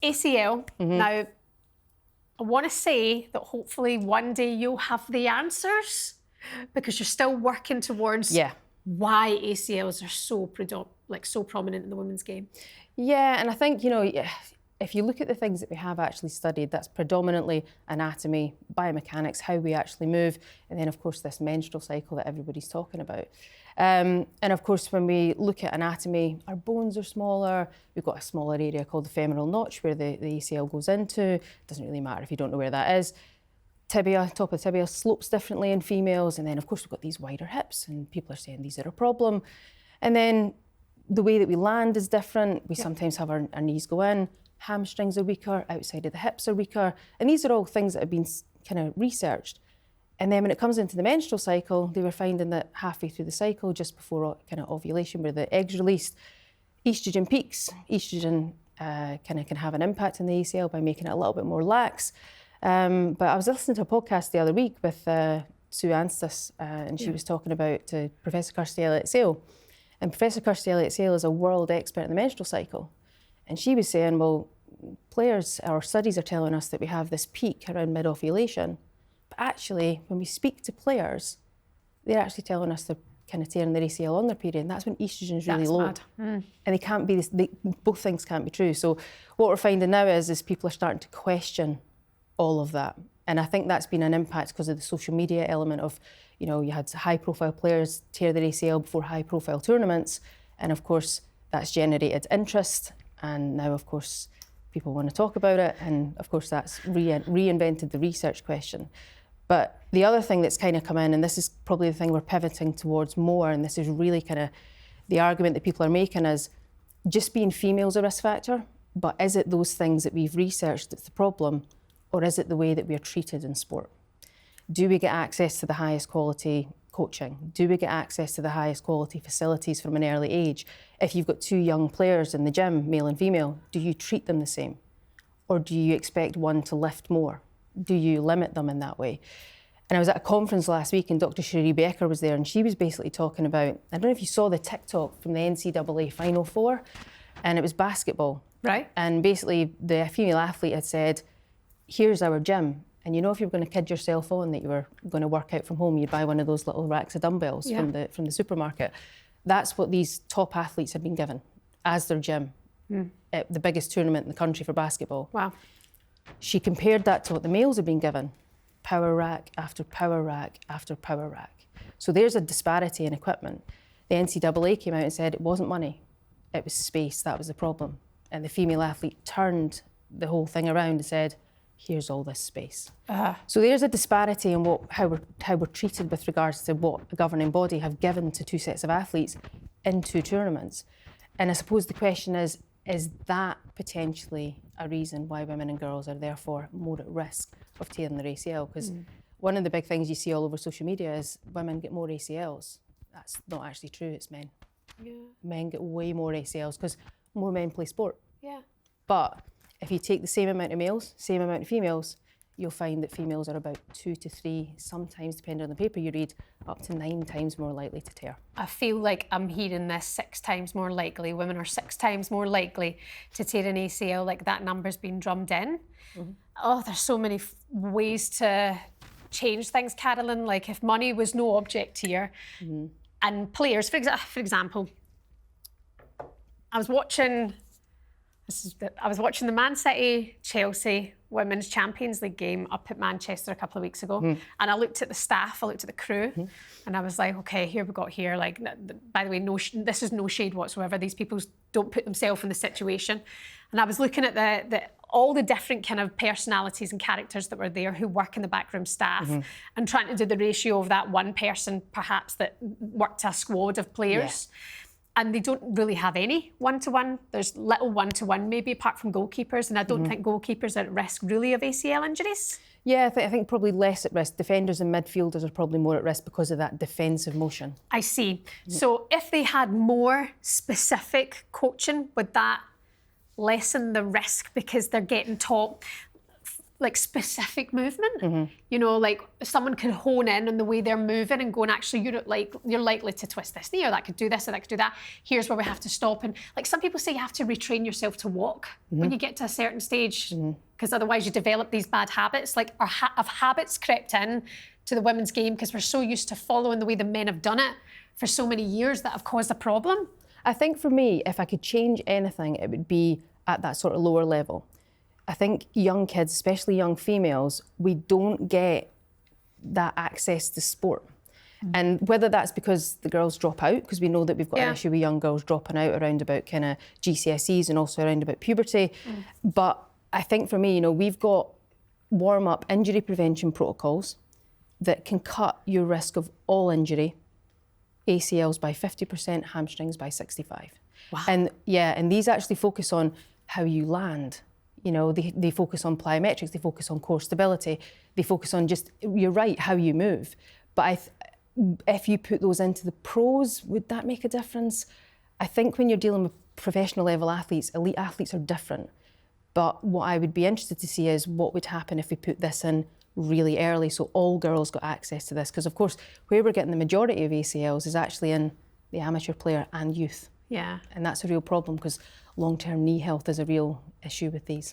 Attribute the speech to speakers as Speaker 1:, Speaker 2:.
Speaker 1: ACL. Now, I want to say that hopefully one day you'll have the answers because you're still working towards why ACLs are so prominent in the women's game.
Speaker 2: Yeah, and I think, you know, if you look at the things that we have actually studied, that's predominantly anatomy, biomechanics, how we actually move, and then, of course, this menstrual cycle that everybody's talking about. And, of course, when we look at anatomy, our bones are smaller. We've got a smaller area called the femoral notch where the ACL goes into. It doesn't really matter if you don't know where that is. Tibia, top of the tibia, slopes differently in females. And then, of course, we've got these wider hips, and people are saying these are a problem. And then the way that we land is different. We sometimes have our knees go in. Hamstrings are weaker, outside of the hips are weaker. And these are all things that have been kind of researched. And then when it comes into the menstrual cycle, they were finding that halfway through the cycle, just before kind of ovulation, where the egg's released, estrogen peaks. Estrogen kind of can have an impact on the ACL by making it a little bit more lax. But I was listening to a podcast the other week with Sue Anstis, and she was talking about to Professor Kirsty Elliott-Sale. And Professor Kirsty Elliott-Sale is a world expert in the menstrual cycle. And she was saying, well, players or studies are telling us that we have this peak around mid-ovulation. But actually, when we speak to players, they're actually telling us they're kind of tearing their ACL on their period. And that's when estrogen is really low. And they can't be this, both things can't be true. So what we're finding now is people are starting to question all of that. And I think that's been an impact because of the social media element of, you know, you had high-profile players tear their ACL before high-profile tournaments. And of course, that's generated interest. And now, of course, people want to talk about it. And of course, that's reinvented the research question. But the other thing that's kind of come in, and this is probably the thing we're pivoting towards more, and this is really kind of the argument that people are making, is just being female's a risk factor, but is it those things that we've researched that's the problem, or is it the way that we are treated in sport? Do we get access to the highest quality coaching? Do we get access to the highest quality facilities from an early age? If you've got two young players in the gym, male and female, do you treat them the same? Or do you expect one to lift more? Do you limit them in that way? And I was at a conference last week and Dr. Cherie Becker was there, and she was basically talking about, I don't know if you saw the TikTok from the NCAA Final Four, and it was basketball.
Speaker 1: Right.
Speaker 2: And basically the female athlete had said, here's our gym. And you know, if you were going to kid yourself on that you were going to work out from home, you'd buy one of those little racks of dumbbells from the supermarket. That's what these top athletes have been given as their gym at the biggest tournament in the country for basketball.
Speaker 1: Wow.
Speaker 2: She compared that to what the males have been given. Power rack after power rack after power rack. So there's a disparity in equipment. The NCAA came out and said it wasn't money, it was space, that was the problem. And the female athlete turned the whole thing around and said, here's all this space. So there's a disparity in how we're treated with regards to what a governing body have given to two sets of athletes in two tournaments. And I suppose the question is that potentially a reason why women and girls are therefore more at risk of tearing their ACL? Because one of the big things you see all over social media is women get more ACLs. That's not actually true, it's men.
Speaker 1: Yeah.
Speaker 2: Men get way more ACLs because more men play sport.
Speaker 1: Yeah.
Speaker 2: But if you take the same amount of males, same amount of females, you'll find that females are about 2 to 3, sometimes depending on the paper you read, up to 9 times more likely to tear.
Speaker 1: I feel like I'm hearing this 6 times more likely. Women are 6 times more likely to tear an ACL, like that number's been drummed in. Oh, there's so many ways to change things, Carolyn. Like if money was no object here, and players, for example, I was watching the Man City-Chelsea Women's Champions League game up at Manchester a couple of weeks ago, and I looked at the staff, I looked at the crew, and I was like, okay, here we got here. Like, by the way, this is no shade whatsoever. These people don't put themselves in the situation. And I was looking at all the different kind of personalities and characters that were there who work in the backroom staff, and trying to do the ratio of that one person, perhaps, that worked a squad of players. Yeah. And they don't really have any one-to-one. There's little one-to-one, maybe apart from goalkeepers. And I don't think goalkeepers are at risk really of ACL injuries.
Speaker 2: Yeah, I think probably less at risk. Defenders and midfielders are probably more at risk because of that defensive motion.
Speaker 1: I see. So if they had more specific coaching, would that lessen the risk because they're getting taught? like specific movement. You know, like someone could hone in on the way they're moving and go, and actually you're likely to twist this knee, or that could do this, or that could do that. Here's where we have to stop. And like some people say, you have to retrain yourself to walk when you get to a certain stage, because otherwise you develop these bad habits. Like have habits crept in to the women's game because we're so used to following the way the men have done it for so many years that have caused a problem.
Speaker 2: I think for me, if I could change anything, it would be at that sort of lower level. I think young kids, especially young females, we don't get that access to sport. And whether that's because the girls drop out, because we know that we've got an issue with young girls dropping out around about kind of GCSEs and also around about puberty. But I think for me, you know, we've got warm-up injury prevention protocols that can cut your risk of all injury, ACLs by 50%, hamstrings by 65%.
Speaker 1: Wow.
Speaker 2: And these actually focus on how you land. You know, they focus on plyometrics, they focus on core stability, they focus on just, you're right, how you move. But if you put those into the pros, would that make a difference? I think when you're dealing with professional level athletes, elite athletes are different. But what I would be interested to see is what would happen if we put this in really early so all girls got access to this. Because of course, where we're getting the majority of ACLs is actually in the amateur player and youth.
Speaker 1: Yeah.
Speaker 2: And that's a real problem because long-term knee health is a real issue with these.